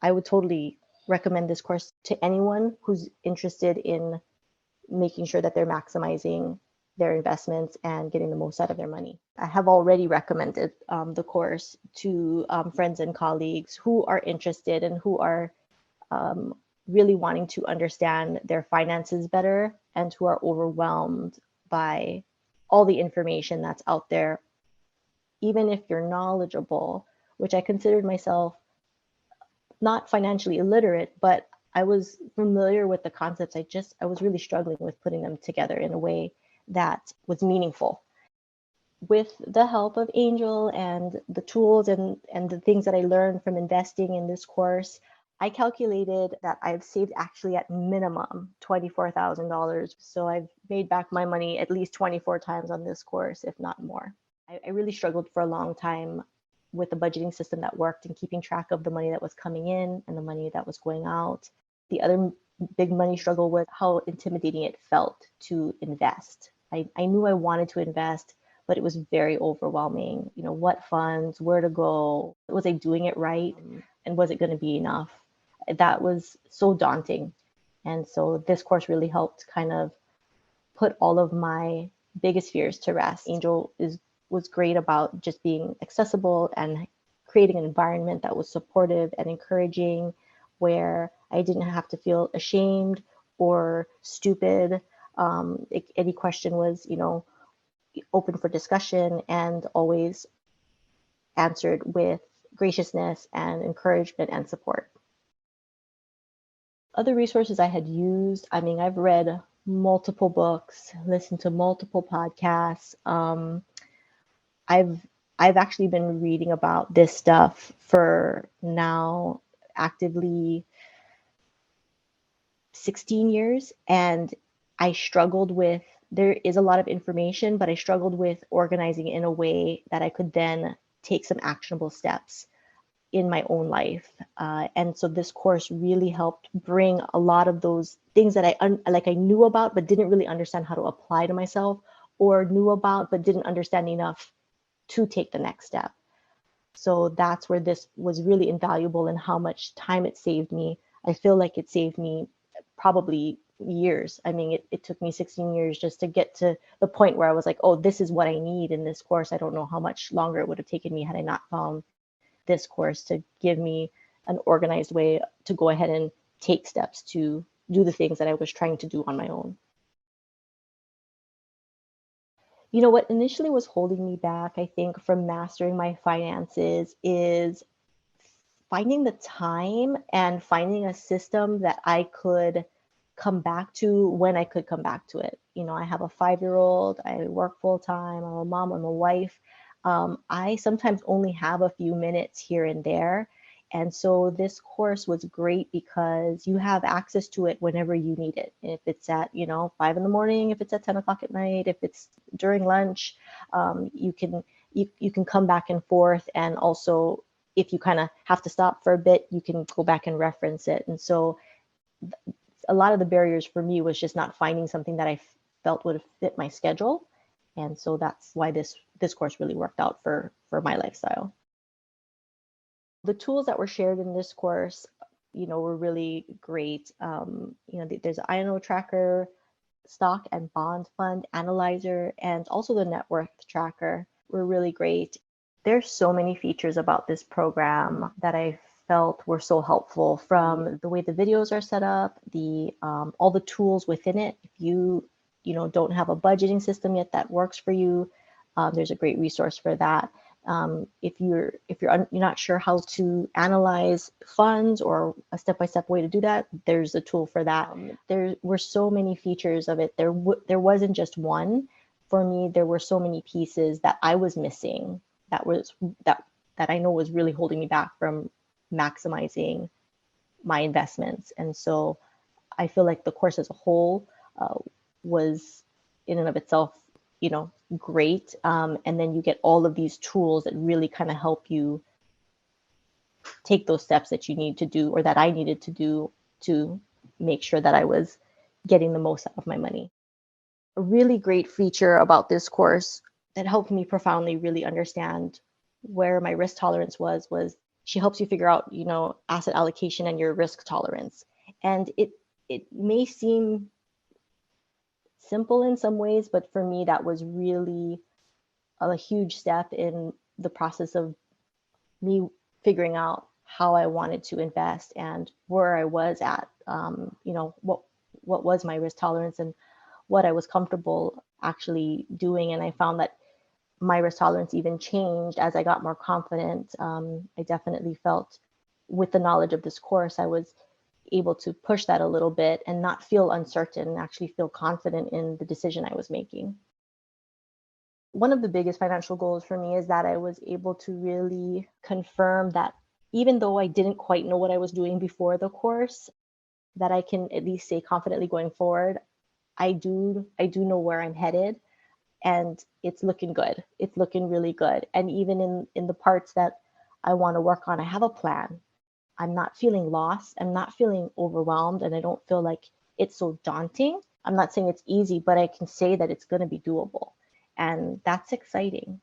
I would totally recommend this course to anyone who's interested in making sure that they're maximizing their investments and getting the most out of their money. I have already recommended the course to friends and colleagues who are interested and who are um, really wanting to understand their finances better and who are overwhelmed by all the information that's out there. Even if you're knowledgeable, which I considered myself not financially illiterate, but I was familiar with the concepts. I was really struggling with putting them together in a way that was meaningful. With the help of Angel and the tools and the things that I learned from investing in this course, I calculated that I've saved actually at minimum $24,000. So I've made back my money at least 24 times on this course, if not more. I really struggled for a long time with a budgeting system that worked and keeping track of the money that was coming in and the money that was going out. The other big money struggle was how intimidating it felt to invest. I knew I wanted to invest, but it was very overwhelming. You know, what funds, where to go, was I doing it right? And was it going to be enough? That was so daunting. And so this course really helped kind of put all of my biggest fears to rest. Angel was great about just being accessible and creating an environment that was supportive and encouraging, where I didn't have to feel ashamed or stupid. Any question was, open for discussion and always answered with graciousness and encouragement and support. Other resources I had used, I mean, I've read multiple books, listened to multiple podcasts. I've actually been reading about this stuff for now actively 16 years, and I struggled with, there is a lot of information, but I struggled with organizing it in a way that I could then take some actionable steps in my own life. And so this course really helped bring a lot of those things that I knew about, but didn't really understand how to apply to myself, or knew about, but didn't understand enough to take the next step. So that's where this was really invaluable, and how much time it saved me. I feel like it saved me probably years. I mean, it took me 16 years just to get to the point where I was like, oh, this is what I need in this course. I don't know how much longer it would have taken me had I not found this course to give me an organized way to go ahead and take steps to do the things that I was trying to do on my own. You know, what initially was holding me back, I think, from mastering my finances is finding the time and finding a system that I could come back to when I could come back to it. You know, I have a 5-year-old, I work full time, I'm a mom, I'm a wife. I sometimes only have a few minutes here and there. And so this course was great because you have access to it whenever you need it. If it's at, 5 in the morning, if it's at 10 o'clock at night, if it's during lunch, you can come back and forth. And also, if you kind of have to stop for a bit, you can go back and reference it. And so a lot of the barriers for me was just not finding something that I felt would fit my schedule. And so that's why this course really worked out for my lifestyle. The tools that were shared in this course, were really great. There's an INO tracker, stock and bond fund analyzer, and also the net worth tracker were really great. There's so many features about this program that I felt were so helpful, from the way the videos are set up, the all the tools within it. If you don't have a budgeting system yet that works for you, there's a great resource for that. If you're not sure how to analyze funds or a step-by-step way to do that, there's a tool for that. There were so many features of it. There wasn't just one. For me, there were so many pieces that I was missing that I know was really holding me back from maximizing my investments. And so I feel like the course as a whole was in and of itself, great. And then you get all of these tools that really kind of help you take those steps that you need to do, or that I needed to do, to make sure that I was getting the most out of my money. A really great feature about this course that helped me profoundly really understand where my risk tolerance was she helps you figure out, asset allocation and your risk tolerance. And it may seem simple in some ways, but for me, that was really a huge step in the process of me figuring out how I wanted to invest and where I was at, what was my risk tolerance and what I was comfortable actually doing. And I found that my risk tolerance even changed as I got more confident. I definitely felt with the knowledge of this course, I was able to push that a little bit and not feel uncertain and actually feel confident in the decision I was making. One of the biggest financial goals for me is that I was able to really confirm that even though I didn't quite know what I was doing before the course, that I can at least say confidently going forward, I do know where I'm headed, and it's looking good. It's looking really good. And even in the parts that I want to work on, I have a plan. I'm not feeling lost. I'm not feeling overwhelmed, and I don't feel like it's so daunting. I'm not saying it's easy, but I can say that it's going to be doable. And that's exciting.